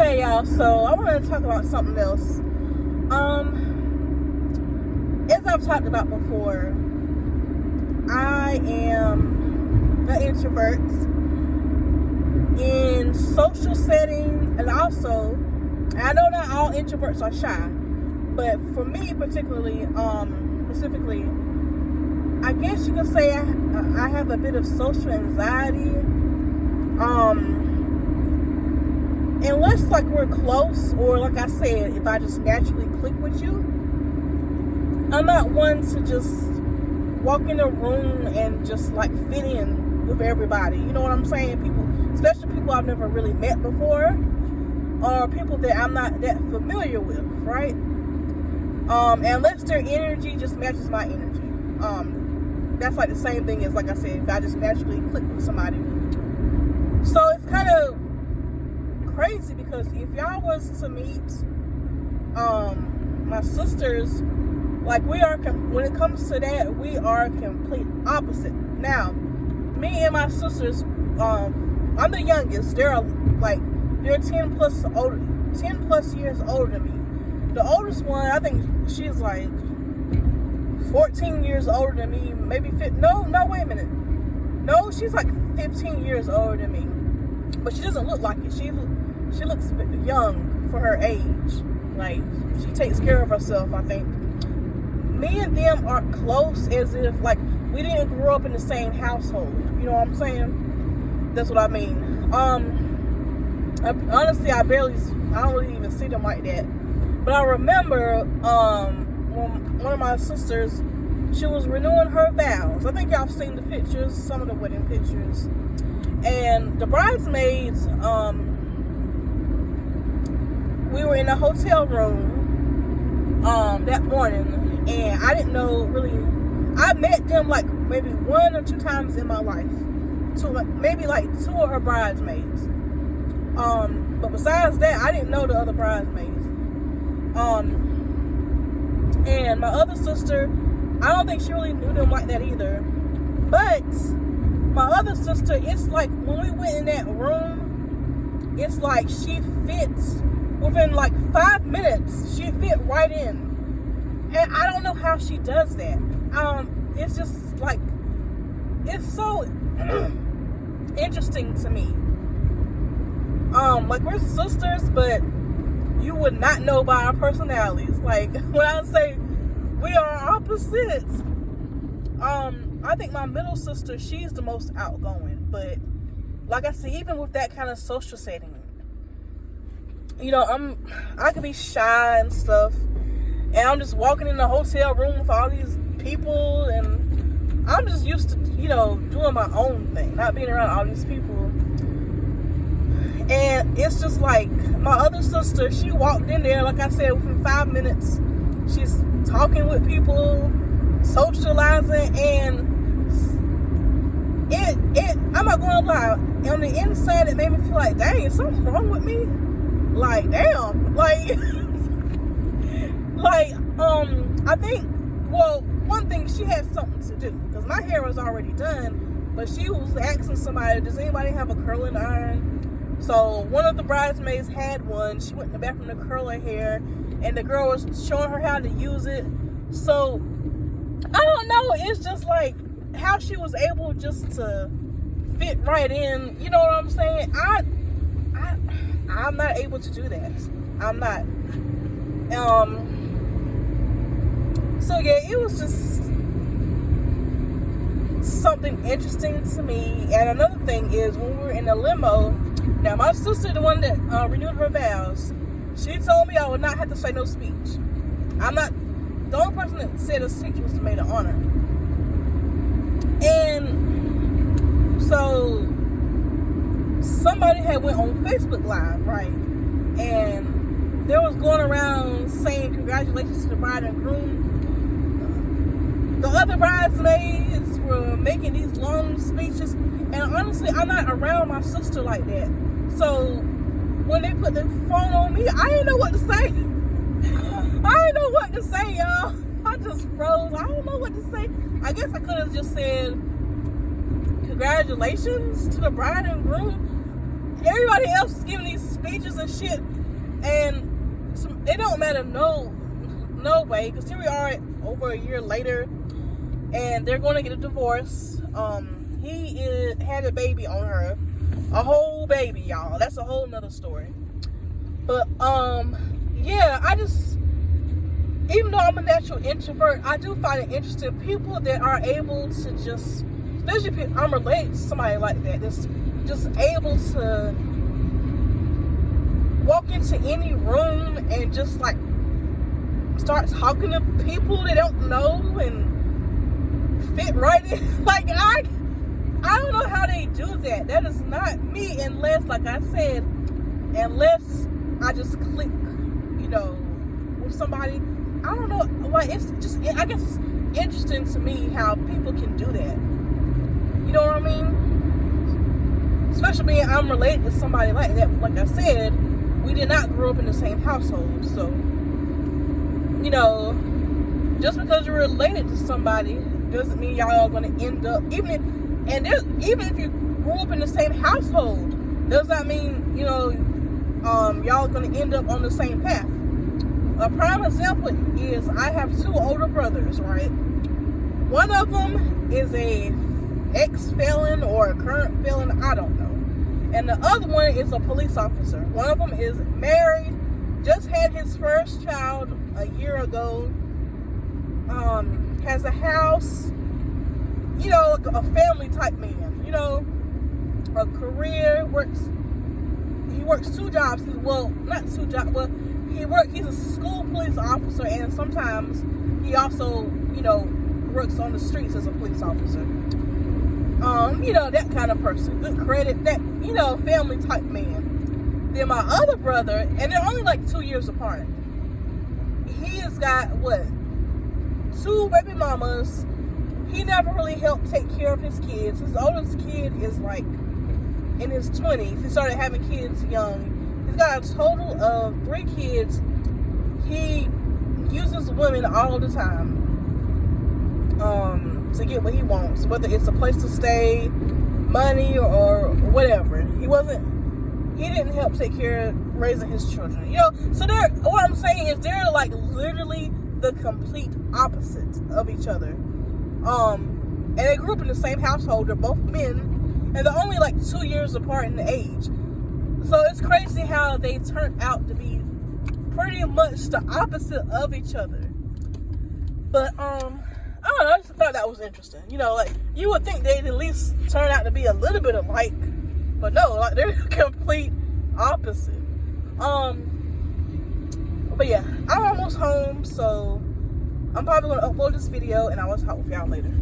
Okay, y'all, so I want to talk about something else. As I've talked about before, I am an introvert in social setting, and also, I know not all introverts are shy, but for me particularly, specifically, I guess you could say I have a bit of social anxiety. Unless like we're close, or like I said, if I just naturally click with you, I'm not one to just walk in a room and just like fit in with everybody. You know what I'm saying? People, especially people I've never really met before, or people that I'm not that familiar with, right? Unless their energy just matches my energy. That's like the same thing as, like I said, if I just naturally click with somebody. So it's kind of crazy, because if y'all was to meet my sisters, like, we are, when it comes to that, we are complete opposite. Now, me and my sisters, I'm the youngest. They're 10 plus years older than me. The oldest one, I think she's like 14 years older than me, maybe wait a minute. No, she's like 15 years older than me. But she doesn't look like it. She looks young for her age. Like, she takes care of herself, I think. Me and them are close as if, like, we didn't grow up in the same household. You know what I'm saying? That's what I mean. Honestly, I don't really even see them like that. But I remember when one of my sisters, she was renewing her vows. I think y'all have seen the pictures, some of the wedding pictures. And the bridesmaids, we were in a hotel room that morning, and I didn't know really. I met them like maybe 1 or 2 times in my life. Maybe like 2 of her bridesmaids. But besides that, I didn't know the other bridesmaids. And my other sister, I don't think she really knew them like that either. But my other sister, it's like when we went in that room, it's like she fits within like 5 minutes. She fit right in. And I don't know how she does that. It's just like, it's so interesting to me. Like, we're sisters, but you would not know by our personalities. Like, when I say we are opposites, I think my middle sister, she's the most outgoing. But like I said, even with that kind of social setting, you know, I can be shy and stuff, and I'm just walking in the hotel room with all these people, and I'm just used to, you know, doing my own thing, not being around all these people. And it's just like, my other sister, she walked in there, like I said, within 5 minutes, she's talking with people, socializing, and I'm not gonna lie, on the inside, it made me feel like, dang, is something wrong with me? Like, damn, like, I think, well, one thing, she had something to do, because my hair was already done, but she was asking somebody, does anybody have a curling iron? So one of the bridesmaids had one. She went in the bathroom to curl her hair, and the girl was showing her how to use it. So I don't know, it's just like how she was able just to fit right in. You know what I'm saying? I'm not able to do that. I'm not. So yeah, it was just something interesting to me. And another thing is, when we were in the limo, now my sister, the one that renewed her vows, she told me I would not have to say no speech. I'm not, the only person that said a speech was the maid of honor. And so somebody had went on Facebook Live, right? And they was going around saying congratulations to the bride and groom. The other bridesmaids were making these long speeches, and honestly, I'm not around my sister like that. So when they put the phone on me, I didn't know what to say. Y'all. I just froze. I don't know what to say. I guess I could have just said congratulations to the bride and groom. everybody else is giving these speeches and shit, and it don't matter no way, because here we are over a year later, and they're going to get a divorce. He had a baby on her, a whole baby, y'all. That's a whole nother story. But yeah, I just, even though I'm a natural introvert, I do find it interesting people that are able to just, especially people, I'm related to somebody like that, that's just able to walk into any room and just like start talking to people they don't know and fit right in. Like, I don't know how they do that. That is not me, unless, like I said, unless I just click, you know, with somebody. I don't know. Like, it's just, I guess it's interesting to me how people can do that. You know what I mean? Especially being I'm related to somebody like that. Like I said, we did not grow up in the same household. So, you know, just because you're related to somebody doesn't mean y'all are going to end up, even if you grew up in the same household, does that mean, you know, y'all going to end up on the same path? A prime example is I have 2 older brothers, right? One of them is a ex-felon or a current felon, I don't know. And the other one is a police officer. One of them is married, just had his first child a year ago, has a house, you know, a family type man, you know, a career, he works 2 jobs. He's a school police officer, and sometimes he also, you know, works on the streets as a police officer. You know, that kind of person, good credit, that, you know, family type man. Then my other brother, and they're only like 2 years apart, he has got, 2 baby mamas. He never really helped take care of his kids. His oldest kid is like in his 20s. He started having kids young. He's got a total of 3 kids. He uses women all the time to get what he wants, whether it's a place to stay, money, or whatever. He didn't help take care of raising his children. You know, so what I'm saying is they're like literally the complete opposites of each other. And they grew up in the same household. They're both men, and they're only like 2 years apart in the age. So it's crazy how they turned out to be pretty much the opposite of each other. But I don't know, I just thought that was interesting. You know, like, you would think they'd at least turn out to be a little bit alike, but no, like, they're complete opposite. But yeah, I'm almost home, so I'm probably gonna upload this video, and I will talk with y'all later.